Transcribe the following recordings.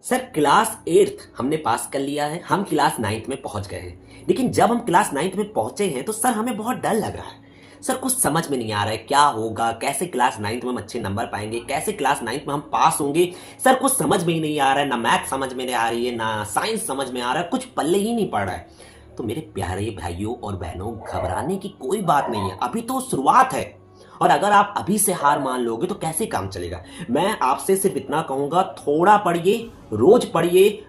Sir class 8th हमने पास कर लिया है, हम क्लास 9th में पहुंच गए हैं। लेकिन जब हम क्लास 9th में पहुंचे हैं तो सर हमें बहुत डर लग रहा है। सर कुछ समझ में नहीं आ रहा है क्या होगा, कैसे क्लास 9th में हम अच्छे नंबर पाएंगे, कैसे क्लास 9th में हम पास होंगे। सर कुछ समझ में ही नहीं आ रहा है, ना मैथ समझ में नहीं आ रही है, ना साइंस समझ में आ रहा है, कुछ पल्ले ही नहीं पड़ रहा है। तो मेरे प्यारे भाइयों और बहनों, घबराने की कोई बात नहीं है, अभी तो शुरुआत है। और अगर आप अभी से हार मान लोगे तो कैसे काम चलेगा। मैं आपसे सिर्फ इतना कहूंगा, थोड़ा पढ़िए,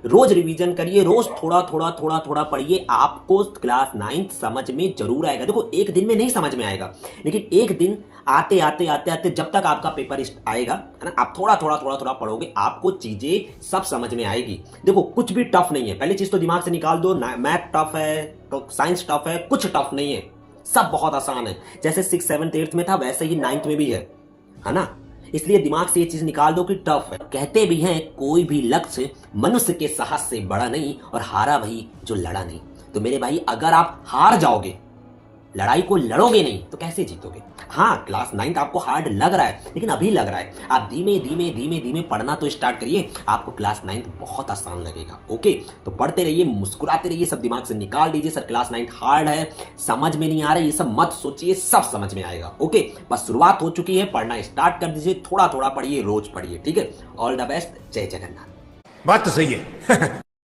रोज रिवीजन करिए, रोज थोड़ा थोड़ा थोड़ा थोड़ा पढ़िए। आपको क्लास 9th समझ में जरूर आएगा। देखो एक दिन में नहीं समझ में आएगा, लेकिन एक दिन आते आते आते आते जब तक आपका पेपर आएगा, है ना, आप थोड़ा थोड़ा थोड़ा थोड़ा पढ़ोगे, आपको चीजें सब समझ में आएगी। देखो कुछ भी टफ नहीं है, पहली चीज तो दिमाग से निकाल दो, मैथ टफ है तो साइंस टफ है, कुछ टफ नहीं है, सब बहुत आसान है। जैसे 6th 7th 8th में था वैसे ही 9th में भी है ना। इसलिए दिमाग से ये चीज निकाल दो कि टफ है। कहते भी हैं कोई भी लक्ष्य मनुष्य के साहस से बड़ा नहीं, और हारा वही जो लड़ा नहीं। तो मेरे भाई अगर आप हार जाओगे, लड़ाई को लड़ोगे नहीं, तो कैसे जीतोगे। हाँ क्लास 9th आपको हार्ड लग रहा है, लेकिन अभी लग रहा है। आप धीमे धीमे धीमे धीमे पढ़ना तो स्टार्ट करिए, आपको क्लास 9th बहुत आसान लगेगा। ओके, तो पढ़ते रहिए, मुस्कुराते रहिए, सब दिमाग से निकाल दीजिए। सर क्लास 9th हार्ड है, समझ में नहीं आ रहा है, ये सब मत सोचिए, सब समझ में आएगा। ओके, बस शुरुआत हो चुकी है, पढ़ना स्टार्ट कर दीजिए, थोड़ा थोड़ा पढ़िए, रोज पढ़िए। ठीक है, ऑल द बेस्ट, जय जगन्नाथ। बात तो सही है।